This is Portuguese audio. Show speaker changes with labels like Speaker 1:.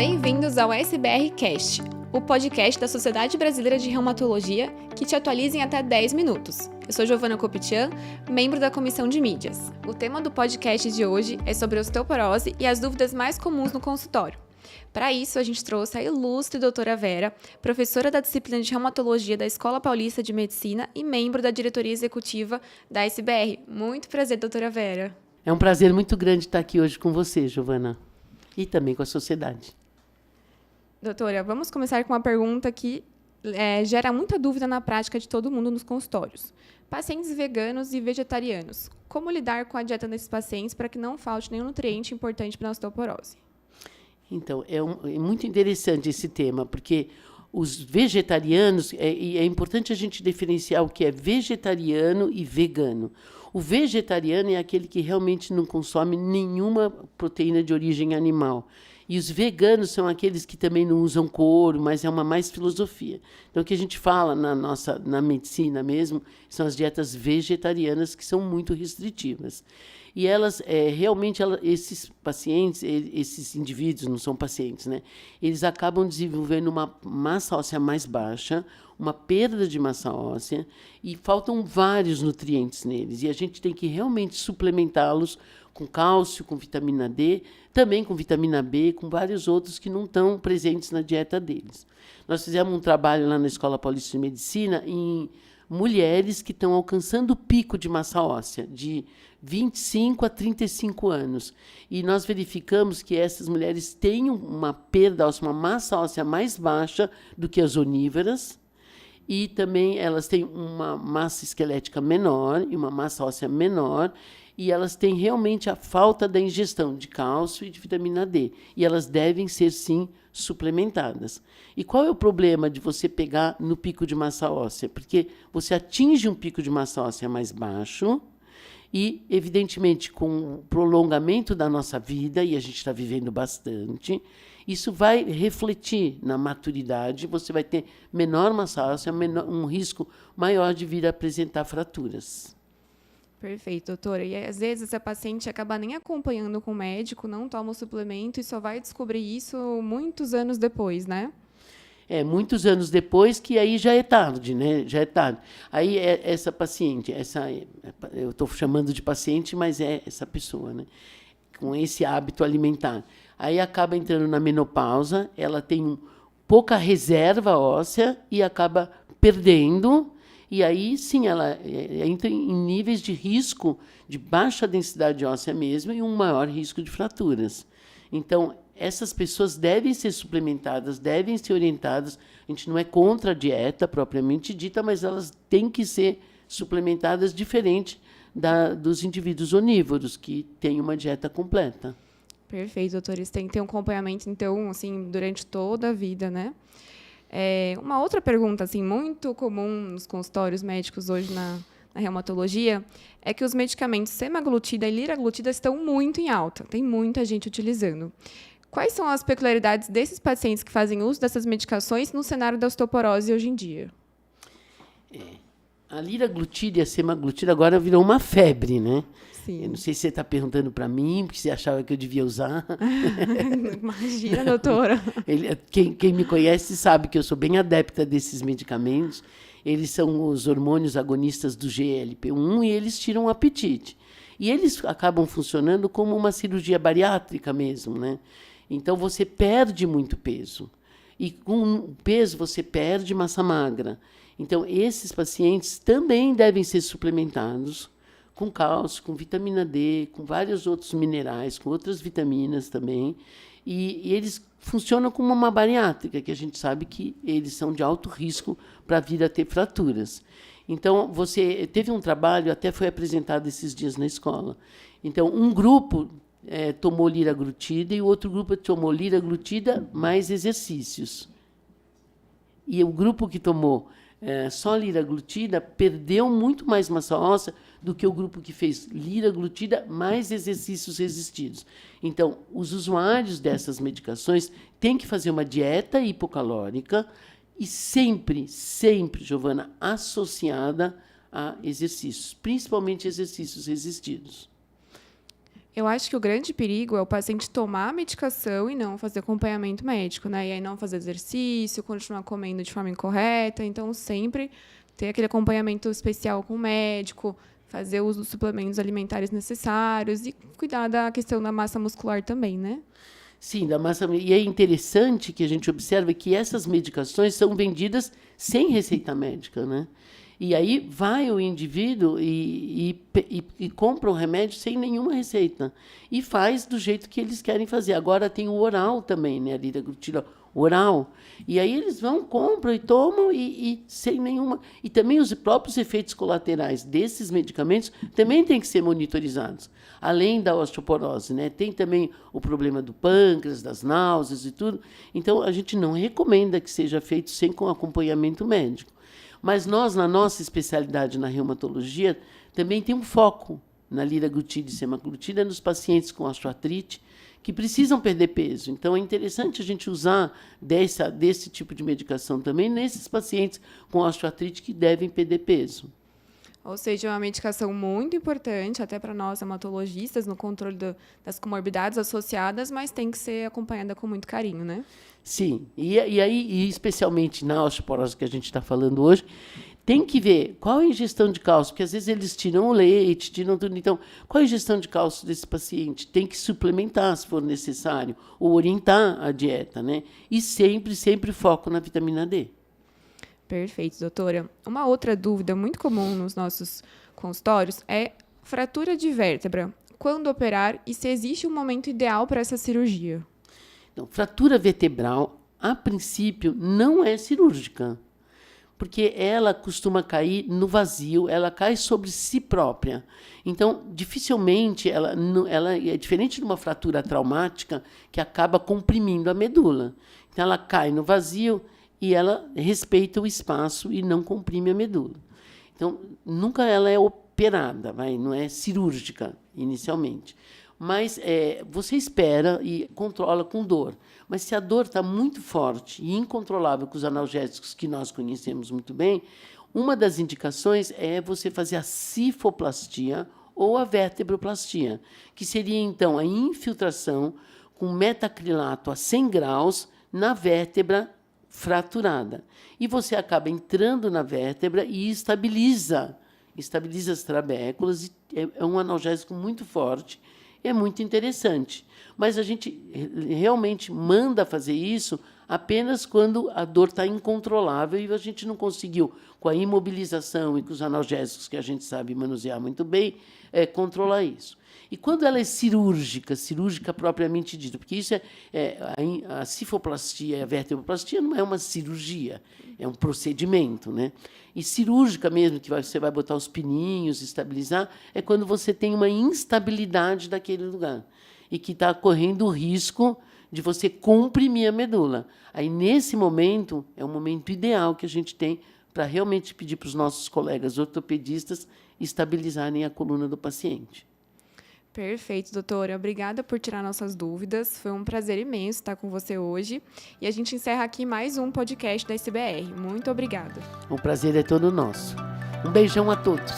Speaker 1: Bem-vindos ao SBR Cast, o podcast da Sociedade Brasileira de Reumatologia, que te atualiza em até 10 minutos. Eu sou Giovana Kopitian, membro da Comissão de Mídias. O tema do podcast de hoje é sobre osteoporose e as dúvidas mais comuns no consultório. Para isso, a gente trouxe a ilustre doutora Vera, professora da disciplina de Reumatologia da Escola Paulista de Medicina e membro da diretoria executiva da SBR. Muito prazer, doutora Vera.
Speaker 2: É um prazer muito grande estar aqui hoje com você, Giovana, e também com a sociedade.
Speaker 1: Doutora, vamos começar com uma pergunta que gera muita dúvida na prática de todo mundo nos consultórios. Pacientes veganos e vegetarianos, como lidar com a dieta desses pacientes para que não falte nenhum nutriente importante para a osteoporose?
Speaker 2: Então, é muito interessante esse tema, porque os vegetarianos, é importante a gente diferenciar o que é vegetariano e vegano. O vegetariano é aquele que realmente não consome nenhuma proteína de origem animal. E os veganos são aqueles que também não usam couro, mas é uma mais filosofia. Então, o que a gente fala na medicina mesmo, são as dietas vegetarianas, que são muito restritivas. E elas, esses pacientes, esses indivíduos, não são pacientes, né? Eles acabam desenvolvendo uma massa óssea mais baixa, uma perda de massa óssea, e faltam vários nutrientes neles. E a gente tem que realmente suplementá-los com cálcio, com vitamina D, também com vitamina B, com vários outros que não estão presentes na dieta deles. Nós fizemos um trabalho lá na Escola Paulista de Medicina em mulheres que estão alcançando o pico de massa óssea, de 25 a 35 anos. E nós verificamos que essas mulheres têm uma perda óssea, uma massa óssea mais baixa do que as onívoras, e também elas têm uma massa esquelética menor e uma massa óssea menor, e elas têm realmente a falta da ingestão de cálcio e de vitamina D. E elas devem ser, sim, suplementadas. E qual é o problema de você pegar no pico de massa óssea? Porque você atinge um pico de massa óssea mais baixo e, evidentemente, com o prolongamento da nossa vida, e a gente está vivendo bastante, isso vai refletir na maturidade, você vai ter menor massa óssea, um risco maior de vir a apresentar fraturas.
Speaker 1: Perfeito, doutora. E às vezes essa paciente acaba nem acompanhando com o médico, não toma o suplemento e só vai descobrir isso muitos anos depois, né?
Speaker 2: Muitos anos depois, que aí já é tarde, né? Já é tarde. Aí essa paciente, eu estou chamando de paciente, mas é essa pessoa, né? Com esse hábito alimentar. Aí acaba entrando na menopausa, ela tem pouca reserva óssea e acaba perdendo. E aí, sim, ela entra em níveis de risco de baixa densidade óssea mesmo e um maior risco de fraturas. Então, essas pessoas devem ser suplementadas, devem ser orientadas. A gente não é contra a dieta propriamente dita, mas elas têm que ser suplementadas diferente dos indivíduos onívoros, que têm uma dieta completa.
Speaker 1: Perfeito, doutora. Eles têm que ter um acompanhamento, então, assim, durante toda a vida, né? Uma outra pergunta assim, muito comum nos consultórios médicos hoje na reumatologia é que os medicamentos semaglutida e liraglutida estão muito em alta, tem muita gente utilizando. Quais são as peculiaridades desses pacientes que fazem uso dessas medicações no cenário da osteoporose hoje em dia?
Speaker 2: A liraglutida e a semaglutida agora virou uma febre, né?
Speaker 1: Sim.
Speaker 2: Eu não sei se você está perguntando para mim, porque você achava que eu devia usar.
Speaker 1: Imagina, doutora.
Speaker 2: Quem me conhece sabe que eu sou bem adepta desses medicamentos. Eles são os hormônios agonistas do GLP-1 e eles tiram o apetite. E eles acabam funcionando como uma cirurgia bariátrica mesmo, né? Então, você perde muito peso. E com o peso, você perde massa magra. Então, esses pacientes também devem ser suplementados com cálcio, com vitamina D, com vários outros minerais, com outras vitaminas também. E eles funcionam como uma bariátrica, que a gente sabe que eles são de alto risco para vir a ter fraturas. Então, você teve um trabalho, até foi apresentado esses dias na escola. Então, um grupo tomou liraglutida e o outro grupo tomou liraglutida mais exercícios. E o grupo que tomou só liraglutida perdeu muito mais massa óssea do que o grupo que fez liraglutida mais exercícios resistidos. Então, os usuários dessas medicações têm que fazer uma dieta hipocalórica e sempre, Giovana, associada a exercícios, principalmente exercícios resistidos.
Speaker 1: Eu acho que o grande perigo é o paciente tomar a medicação e não fazer acompanhamento médico, né? E aí não fazer exercício, continuar comendo de forma incorreta. Então, sempre ter aquele acompanhamento especial com o médico, fazer uso dos suplementos alimentares necessários e cuidar da questão da massa muscular também, né?
Speaker 2: Sim, da massa. E é interessante que a gente observe que essas medicações são vendidas sem receita médica, né? E aí vai o indivíduo e compra o remédio sem nenhuma receita. E faz do jeito que eles querem fazer. Agora tem o oral também, né? A liraglutida oral. E aí eles vão, compram e tomam e sem nenhuma... E também os próprios efeitos colaterais desses medicamentos também têm que ser monitorizados. Além da osteoporose, né? Tem também o problema do pâncreas, das náuseas e tudo. Então, a gente não recomenda que seja feito sem com acompanhamento médico. Mas nós, na nossa especialidade na reumatologia, também tem um foco na liraglutida e semaglutida nos pacientes com osteoartrite que precisam perder peso. Então, é interessante a gente usar desse tipo de medicação também nesses pacientes com osteoartrite que devem perder peso.
Speaker 1: Ou seja, é uma medicação muito importante, até para nós hematologistas, no controle das comorbidades associadas, mas tem que ser acompanhada com muito carinho, né?
Speaker 2: Sim, e especialmente na osteoporose que a gente está falando hoje, tem que ver qual é a ingestão de cálcio, porque às vezes eles tiram o leite, tiram tudo. Então, qual é a ingestão de cálcio desse paciente? Tem que suplementar, se for necessário, ou orientar a dieta, né? E sempre foco na vitamina D.
Speaker 1: Perfeito, doutora. Uma outra dúvida muito comum nos nossos consultórios é fratura de vértebra. Quando operar e se existe um momento ideal para essa cirurgia?
Speaker 2: Então, fratura vertebral, a princípio, não é cirúrgica, porque ela costuma cair no vazio, ela cai sobre si própria. Então, dificilmente, ela é diferente de uma fratura traumática que acaba comprimindo a medula. Então, ela cai no vazio e ela respeita o espaço e não comprime a medula. Então, nunca ela é operada, não é cirúrgica inicialmente. Mas você espera e controla com dor. Mas se a dor está muito forte e incontrolável com os analgésicos que nós conhecemos muito bem, uma das indicações é você fazer a cifoplastia ou a vertebroplastia, que seria, então, a infiltração com metacrilato a 100 graus na vértebra fraturada. E você acaba entrando na vértebra e estabiliza as trabéculas. É um analgésico muito forte. É muito interessante, mas a gente realmente manda fazer isso apenas quando a dor está incontrolável e a gente não conseguiu, com a imobilização e com os analgésicos que a gente sabe manusear muito bem, controlar isso. E quando ela é cirúrgica propriamente dita, porque isso a cifoplastia e a vertebroplastia não é uma cirurgia, é um procedimento, né? E cirúrgica mesmo, que você vai botar os pininhos, estabilizar, é quando você tem uma instabilidade daquele lugar e que está correndo o risco de você comprimir a medula. Aí, nesse momento, é o momento ideal que a gente tem para realmente pedir para os nossos colegas ortopedistas estabilizarem a coluna do paciente.
Speaker 1: Perfeito, doutora. Obrigada por tirar nossas dúvidas. Foi um prazer imenso estar com você hoje. E a gente encerra aqui mais um podcast da SBR. Muito obrigada.
Speaker 2: O prazer é todo nosso. Um beijão a todos.